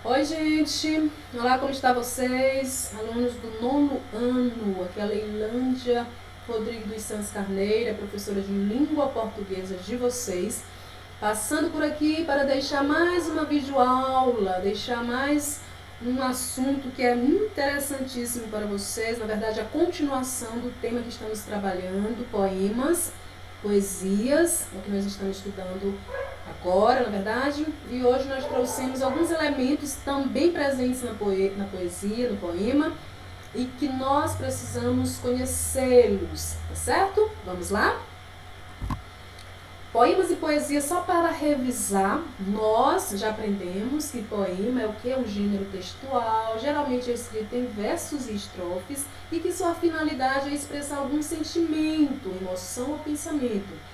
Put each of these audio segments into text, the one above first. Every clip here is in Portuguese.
Oi, gente! Olá, como estão vocês? Alunos do 9º ano, aqui é a Leilândia Rodrigues dos Santos Carneiro, professora de língua portuguesa de vocês, passando por aqui para deixar mais uma videoaula, deixar mais um assunto que é interessantíssimo para vocês, na verdade a continuação do tema que estamos trabalhando, poemas, poesias, é o que nós estamos estudando agora, na verdade, e hoje nós trouxemos alguns elementos também presentes na poesia, no poema, e que nós precisamos conhecê-los, tá certo? Vamos lá? Poemas e poesia, só para revisar, nós já aprendemos que poema é o que? Um gênero textual, geralmente é escrito em versos e estrofes, e que sua finalidade é expressar algum sentimento, emoção ou pensamento.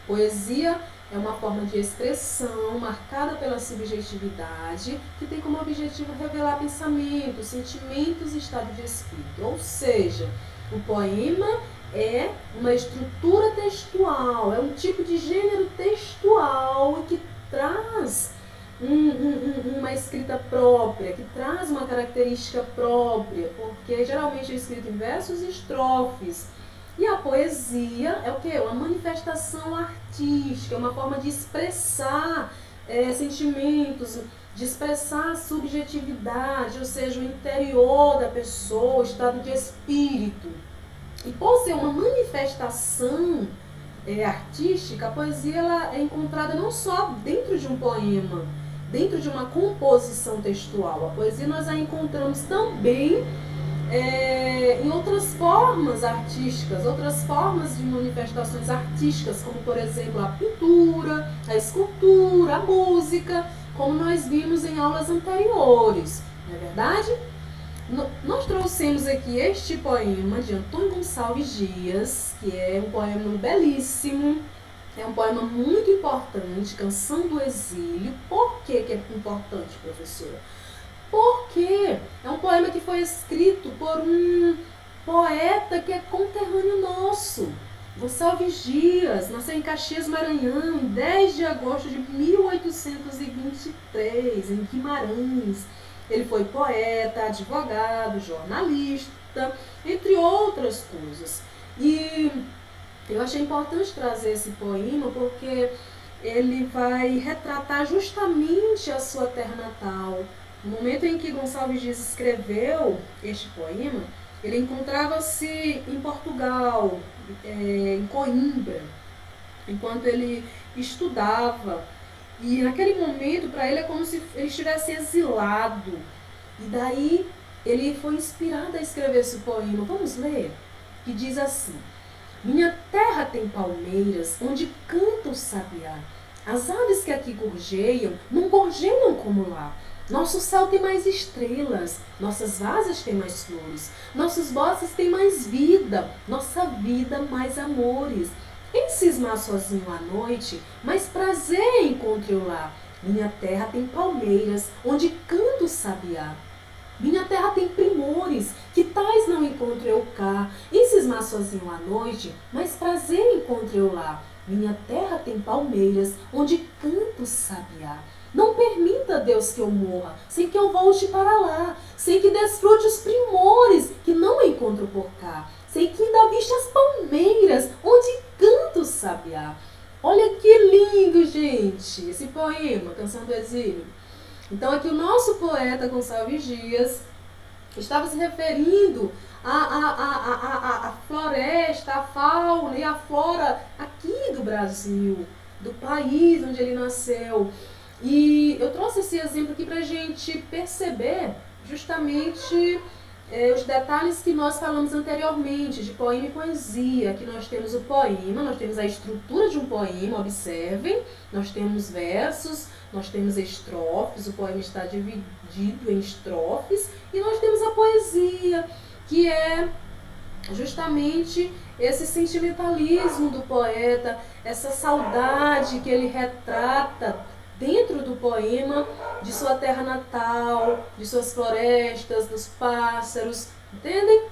Poesia é uma forma de expressão marcada pela subjetividade, que tem como objetivo revelar pensamentos, sentimentos e estado de espírito. Ou seja, o poema é uma estrutura textual, é um tipo de gênero textual que traz uma escrita própria, que traz uma característica própria, porque geralmente é escrito em versos e estrofes. E a poesia é o quê? Uma manifestação artística, uma forma de expressar sentimentos, de expressar subjetividade, ou seja, o interior da pessoa, o estado de espírito. E por ser uma manifestação artística, a poesia ela é encontrada não só dentro de um poema, dentro de uma composição textual. A poesia nós a encontramos também em outras formas artísticas, outras formas de manifestações artísticas, como por exemplo a pintura, a escultura, a música, como nós vimos em aulas anteriores, não é verdade? Nós trouxemos aqui este poema de Antônio Gonçalves Dias, que é um poema belíssimo, é um poema muito importante, Canção do Exílio. Por que é importante, professora? Porque é um poema que foi escrito por um poeta que é conterrâneo nosso, Gonçalves Dias, nasceu em Caxias, Maranhão, em 10 de agosto de 1823, em Guimarães. Ele foi poeta, advogado, jornalista, entre outras coisas. E eu achei importante trazer esse poema porque ele vai retratar justamente a sua terra natal. No momento em que Gonçalves Dias escreveu este poema, ele encontrava-se em Portugal, em Coimbra, enquanto ele estudava. E naquele momento, para ele, é como se ele estivesse exilado. E daí ele foi inspirado a escrever esse poema. Vamos ler? Que diz assim: minha terra tem palmeiras onde canta o sabiá. As aves que aqui gorjeiam não gorjeiam como lá. Nosso céu tem mais estrelas, nossas vasas têm mais flores, nossos bosques têm mais vida, nossa vida mais amores. Em cismar sozinho à noite, mais prazer encontre eu lá. Minha terra tem palmeiras, onde canta o sabiá. Minha terra tem primores, que tais não encontro eu cá. Em cismar sozinho à noite, mais prazer encontro eu lá. Minha terra tem palmeiras, onde canta o sabiá. Não permita, Deus, que eu morra, sem que eu volte para lá, sem que desfrute os primores, que não encontro por cá, sem que ainda viste as palmeiras, onde canta o sabiá. Olha que lindo, gente, esse poema, Canção do Exílio. Então aqui o nosso poeta Gonçalves Dias estava se referindo à floresta, à fauna e à flora aqui do Brasil, do país onde ele nasceu. E eu trouxe esse exemplo aqui para a gente perceber justamente os detalhes que nós falamos anteriormente, de poema e poesia. Aqui nós temos o poema, nós temos a estrutura de um poema, observem, nós temos versos, nós temos estrofes, o poema está dividido em estrofes, e nós temos a poesia, que é justamente esse sentimentalismo do poeta, essa saudade que ele retrata dentro do poema de sua terra natal, de suas florestas, dos pássaros, entendem?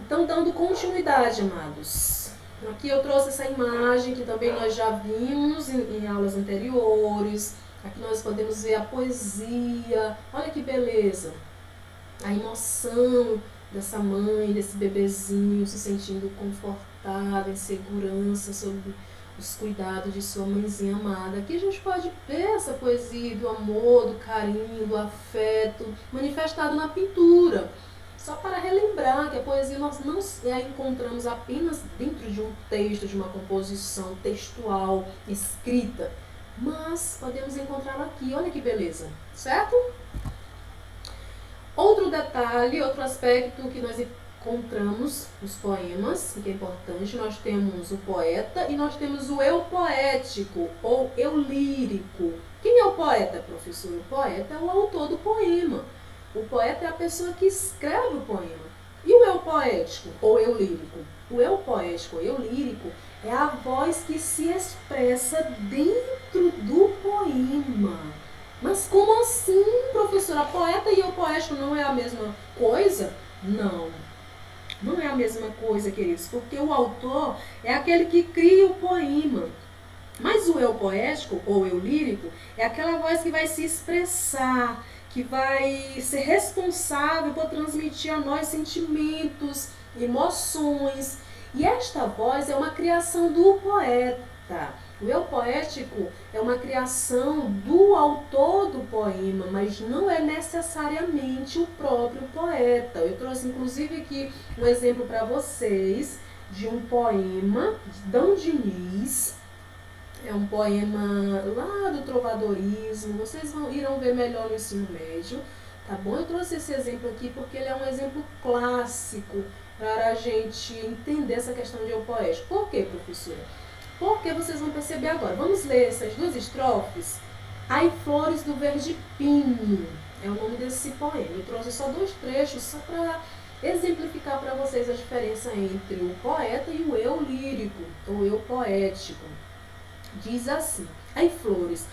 Então, dando continuidade, amados. Aqui eu trouxe essa imagem que também nós já vimos em aulas anteriores. Aqui nós podemos ver a poesia, olha que beleza, a emoção dessa mãe, desse bebezinho se sentindo confortável, em segurança, sob os cuidados de sua mãezinha amada. Aqui a gente pode ver essa poesia do amor, do carinho, do afeto, manifestado na pintura. Só para relembrar que a poesia nós não a encontramos apenas dentro de um texto, de uma composição textual, escrita, mas podemos encontrá-la aqui. Olha que beleza, certo? Outro detalhe, outro aspecto que nós encontramos nos poemas, que é importante, nós temos o poeta e nós temos o eu poético ou eu lírico. Quem é o poeta, professor? O poeta é o autor do poema. O poeta é a pessoa que escreve o poema. E o eu poético ou eu lírico? O eu poético ou eu lírico é a voz que se expressa dentro do poema. Mas como assim, professora? Poeta e eu poético não é a mesma coisa? Não. Não é a mesma coisa, queridos, porque o autor é aquele que cria o poema. Mas o eu poético ou eu lírico é aquela voz que vai se expressar, que vai ser responsável por transmitir a nós sentimentos, emoções. E esta voz é uma criação do poeta. O eu poético é uma criação do autor do poema, mas não é necessariamente o próprio poeta. Eu trouxe inclusive aqui um exemplo para vocês de um poema de Dom Diniz. É um poema lá do trovadorismo, vocês irão ver melhor no ensino médio, tá bom? Eu trouxe esse exemplo aqui porque ele é um exemplo clássico para a gente entender essa questão de eu poético. Por quê, professora? Porque vocês vão perceber agora. Vamos ler essas duas estrofes? Ai, flores do verde pinho, é o nome desse poema. Eu trouxe só dois trechos, só para exemplificar para vocês a diferença entre o poeta e o eu lírico, ou eu poético. Diz assim: ai flores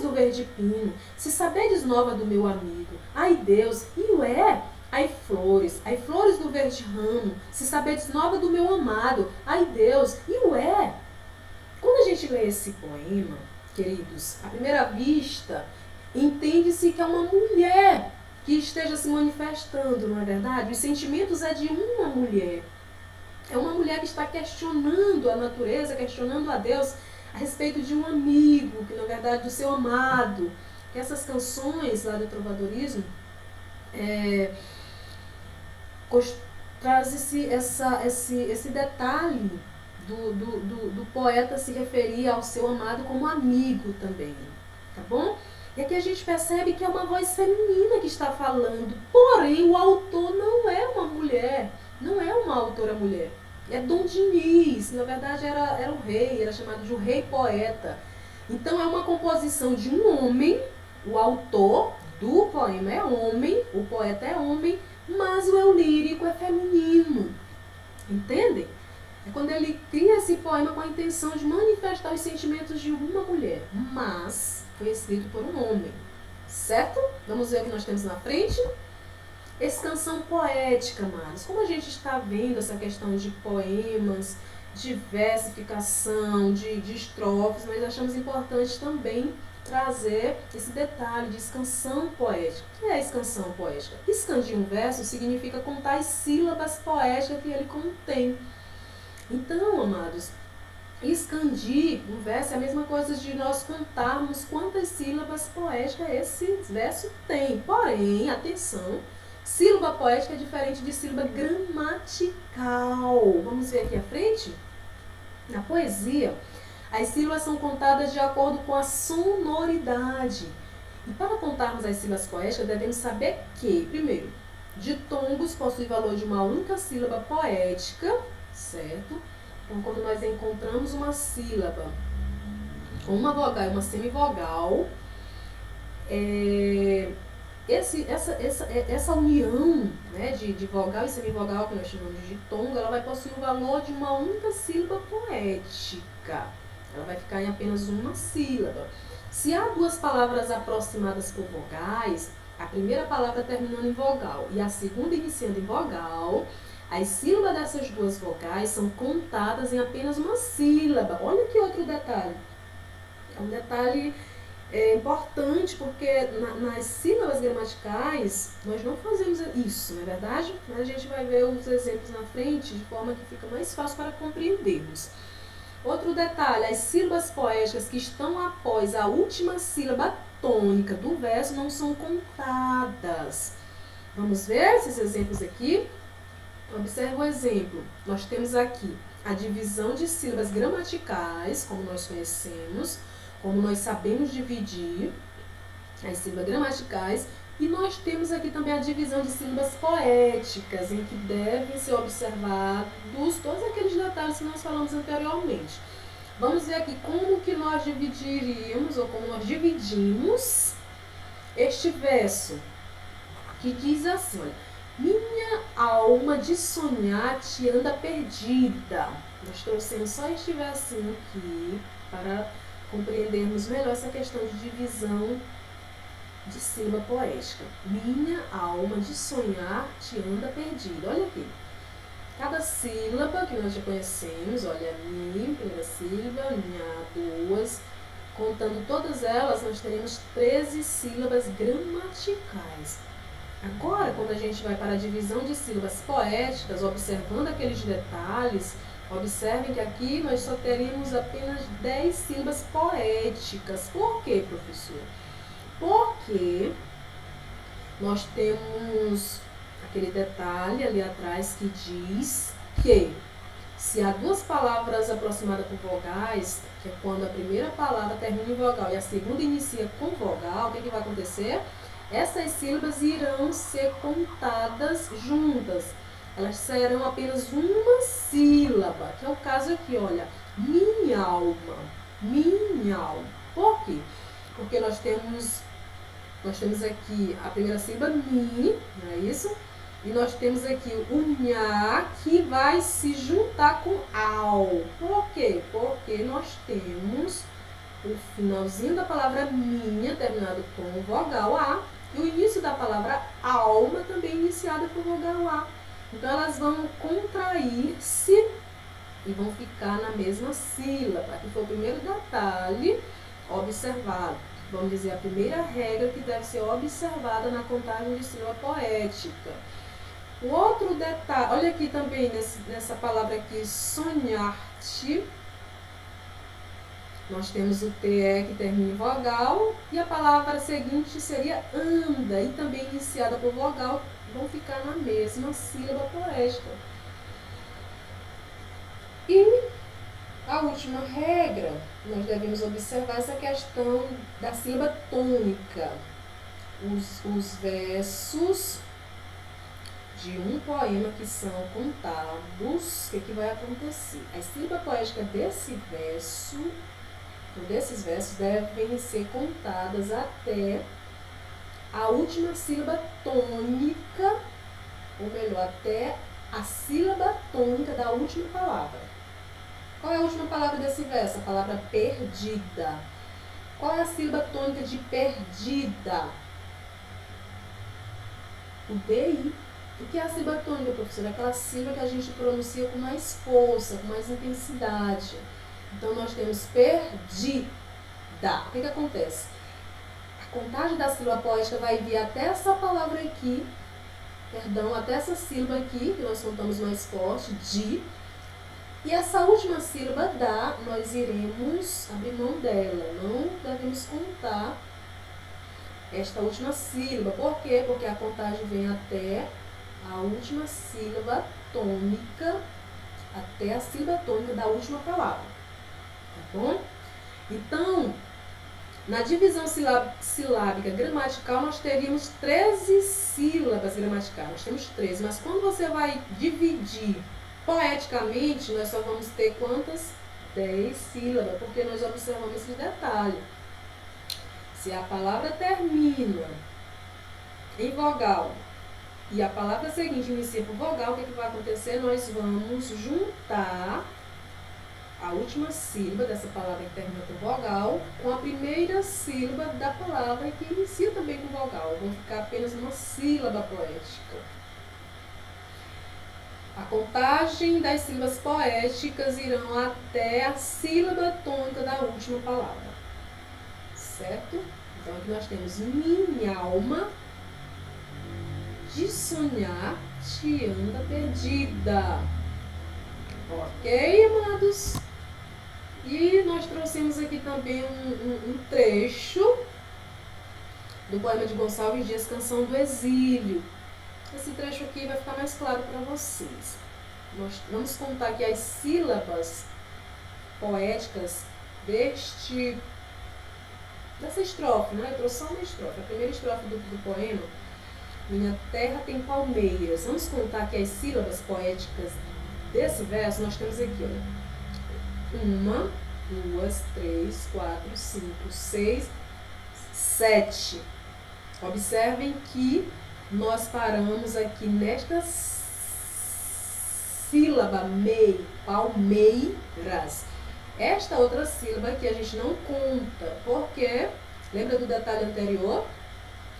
do verde pino, se sabedes nova do meu amigo, ai Deus, e o é? Ai flores do verde ramo, se sabedes nova do meu amado, ai Deus, e o é? Quando a gente lê esse poema, queridos, à primeira vista, entende-se que é uma mulher que esteja se manifestando, não é verdade? Os sentimentos é de uma mulher. É uma mulher que está questionando a natureza, questionando a Deus, a respeito de um amigo, que na verdade do seu amado. Que essas canções lá do trovadorismo traz esse detalhe do poeta se referir ao seu amado como amigo também, tá bom? E aqui a gente percebe que é uma voz feminina que está falando, porém o autor não é uma mulher, não é uma autora mulher. É Dom Diniz, na verdade era o rei, era chamado de o rei poeta. Então é uma composição de um homem, o autor do poema é homem, o poeta é homem, mas o eu lírico é feminino. Entendem? É quando ele cria esse poema com a intenção de manifestar os sentimentos de uma mulher, mas foi escrito por um homem. Certo? Vamos ver o que nós temos na frente. Canção poética, amados. Como a gente está vendo essa questão de poemas, de versificação, de estrofes, nós achamos importante também trazer esse detalhe de escansão poética. O que é escansão poética? Escandir um verso significa contar as sílabas poéticas que ele contém. Então, amados, escandir um verso é a mesma coisa de nós contarmos quantas sílabas poéticas esse verso tem. Porém, atenção, sílaba poética é diferente de sílaba gramatical. Vamos ver aqui à frente? Na poesia, as sílabas são contadas de acordo com a sonoridade. E para contarmos as sílabas poéticas, devemos saber que, primeiro, ditongos possuem valor de uma única sílaba poética, certo? Então, quando nós encontramos uma sílaba com uma vogal e uma semivogal, essa união, né, de vogal e semivogal, que nós chamamos de ditongo, ela vai possuir o valor de uma única sílaba poética. Ela vai ficar em apenas uma sílaba. Se há duas palavras aproximadas por vogais, a primeira palavra terminando em vogal e a segunda iniciando em vogal, as sílabas dessas duas vogais são contadas em apenas uma sílaba. Olha que outro detalhe. É um detalhe É importante porque nas sílabas gramaticais nós não fazemos isso, não é verdade? Mas a gente vai ver os exemplos na frente de forma que fica mais fácil para compreendermos. Outro detalhe, as sílabas poéticas que estão após a última sílaba tônica do verso não são contadas. Vamos ver esses exemplos aqui? Observe o exemplo. Nós temos aqui a divisão de sílabas gramaticais, como nós conhecemos, como nós sabemos dividir as sílabas gramaticais, e nós temos aqui também a divisão de sílabas poéticas, em que devem ser observados todos aqueles detalhes que nós falamos anteriormente. Vamos ver aqui como que nós dividiríamos, ou como nós dividimos este verso, que diz assim, olha, minha alma de sonhar te anda perdida. Nós trouxemos só este versinho aqui para compreendermos melhor essa questão de divisão de sílaba poética. Minha alma de sonhar te anda perdida. Olha aqui. Cada sílaba que nós já conhecemos, olha, mi, primeira sílaba, minha, duas. Contando todas elas, nós teremos 13 sílabas gramaticais. Agora, quando a gente vai para a divisão de sílabas poéticas, observando aqueles detalhes, observem que aqui nós só teríamos apenas 10 sílabas poéticas. Por quê, professor? Porque nós temos aquele detalhe ali atrás que diz que se há duas palavras aproximadas por vogais, que é quando a primeira palavra termina em vogal e a segunda inicia com vogal, o que vai acontecer? Essas sílabas irão ser contadas juntas. Elas serão apenas uma sílaba, que é o caso aqui, olha, minha alma, minha alma. Por quê? Porque nós temos aqui a primeira sílaba, mi, não é isso? E nós temos aqui o nha, que vai se juntar com ao. Por quê? Porque nós temos o finalzinho da palavra minha, terminado com vogal A, e o início da palavra alma, também iniciada por vogal A. Então, elas vão contrair-se e vão ficar na mesma sílaba. Aqui foi o primeiro detalhe observado. Vamos dizer, a primeira regra que deve ser observada na contagem de sílaba poética. O outro detalhe, olha aqui também nessa palavra aqui, sonhar-te. Nós temos o TE que termina em vogal e a palavra seguinte seria anda, e também iniciada por vogal, vão ficar na mesma sílaba poética. E a última regra, nós devemos observar essa questão da sílaba tônica. Os versos de um poema que são contados, o que vai acontecer? A sílaba poética desses versos devem ser contadas até a última sílaba tônica, ou melhor, até a sílaba tônica da última palavra. Qual é a última palavra desse verso? A palavra perdida. Qual é a sílaba tônica de perdida? O DI. O que é a sílaba tônica, professor? É aquela sílaba que a gente pronuncia com mais força, com mais intensidade. Então, nós temos perdida. O que acontece? A contagem da sílaba poética vai vir até essa palavra aqui, até essa sílaba aqui, que nós contamos mais forte, de. E essa última sílaba da, nós iremos abrir mão dela. Não devemos contar esta última sílaba. Por quê? Porque a contagem vem até a última sílaba tônica, até a sílaba tônica da última palavra. Tá bom? Então, na divisão silábica gramatical, nós teríamos 13 sílabas gramaticais. Nós temos 13, mas quando você vai dividir poeticamente, nós só vamos ter quantas? 10 sílabas, porque nós observamos esse detalhe. Se a palavra termina em vogal e a palavra seguinte inicia por vogal, o que vai acontecer? Nós vamos juntar a última sílaba dessa palavra que termina por vogal com a primeira sílaba da palavra que inicia também com vogal. Vão ficar apenas uma sílaba poética. A contagem das sílabas poéticas irão até a sílaba tônica da última palavra. certo? Então aqui nós temos: minha alma de sonhar te anda perdida. Ok, amados? E nós trouxemos aqui também um trecho do poema de Gonçalves Dias, Canção do Exílio. Esse trecho aqui vai ficar mais claro para vocês. Nós vamos contar aqui as sílabas poéticas dessa estrofe, né? Eu trouxe só uma estrofe, a primeira estrofe do poema: minha terra tem palmeiras. Vamos contar aqui as sílabas poéticas desse verso. Nós temos aqui, olha: 1, 2, 3, 4, 5, 6, 7. Observem que nós paramos aqui nesta sílaba mei, palmeiras. Esta outra sílaba aqui a gente não conta, porque, lembra do detalhe anterior?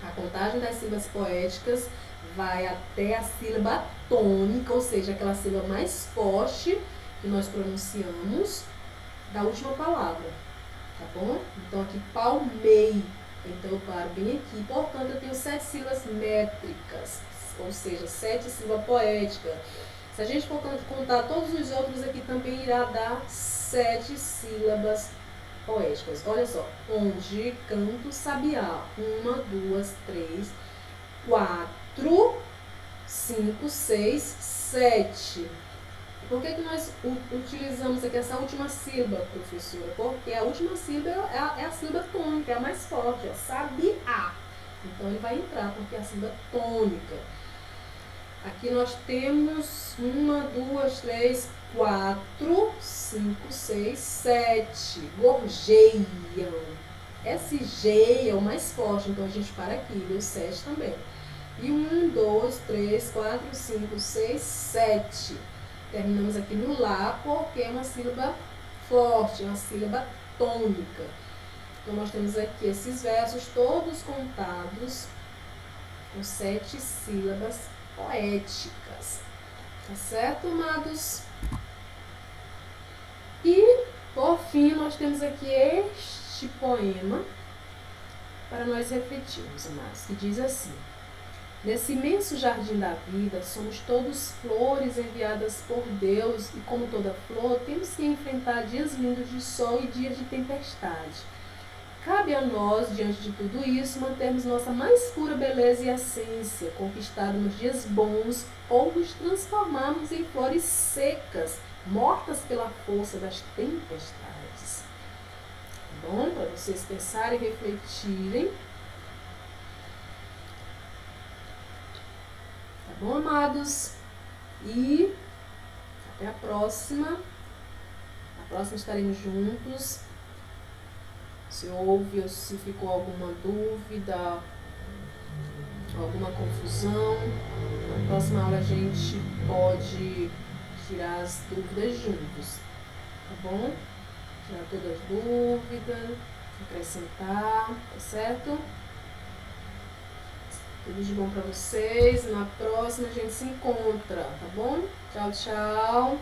A contagem das sílabas poéticas vai até a sílaba tônica, ou seja, aquela sílaba mais forte que nós pronunciamos da última palavra, tá bom? Então aqui palmei, então eu paro bem aqui. Portanto, eu tenho 7 sílabas métricas, ou seja, 7 sílabas poéticas. Se a gente for contar todos os outros aqui, também irá dar 7 sílabas poéticas. Olha só: onde canto sabiá. 1, 2, 3, 4, 5, 6, 7. Por que nós utilizamos aqui essa última sílaba, professora? Porque a última sílaba é a sílaba tônica, é a mais forte, ó, sabiá. Então ele vai entrar porque é a sílaba tônica. Aqui nós temos 1, 2, 3, 4, 5, 6, 7. Gorjeiam. Esse G é o mais forte, então a gente para aqui, deu 7 também. E 1, 2, 3, 4, 5, 6, 7. Terminamos aqui no lá, porque é uma sílaba forte, é uma sílaba tônica. Então nós temos aqui esses versos todos contados com 7 sílabas poéticas. Tá certo, amados? E, por fim, nós temos aqui este poema para nós refletirmos, amados, que diz assim: nesse imenso jardim da vida, somos todos flores enviadas por Deus, e como toda flor, temos que enfrentar dias lindos de sol e dias de tempestade. Cabe a nós, diante de tudo isso, mantermos nossa mais pura beleza e essência, conquistada nos dias bons, ou nos transformarmos em flores secas, mortas pela força das tempestades. Tá bom? Para vocês pensarem e refletirem. Tá bom, amados? E até a próxima. Na próxima estaremos juntos. Se houve ou se ficou alguma dúvida, alguma confusão, na próxima aula a gente pode tirar as dúvidas juntos, tá bom? Tirar todas as dúvidas, acrescentar, tá certo? Tudo de bom pra vocês. Na próxima a gente se encontra, tá bom? Tchau, tchau.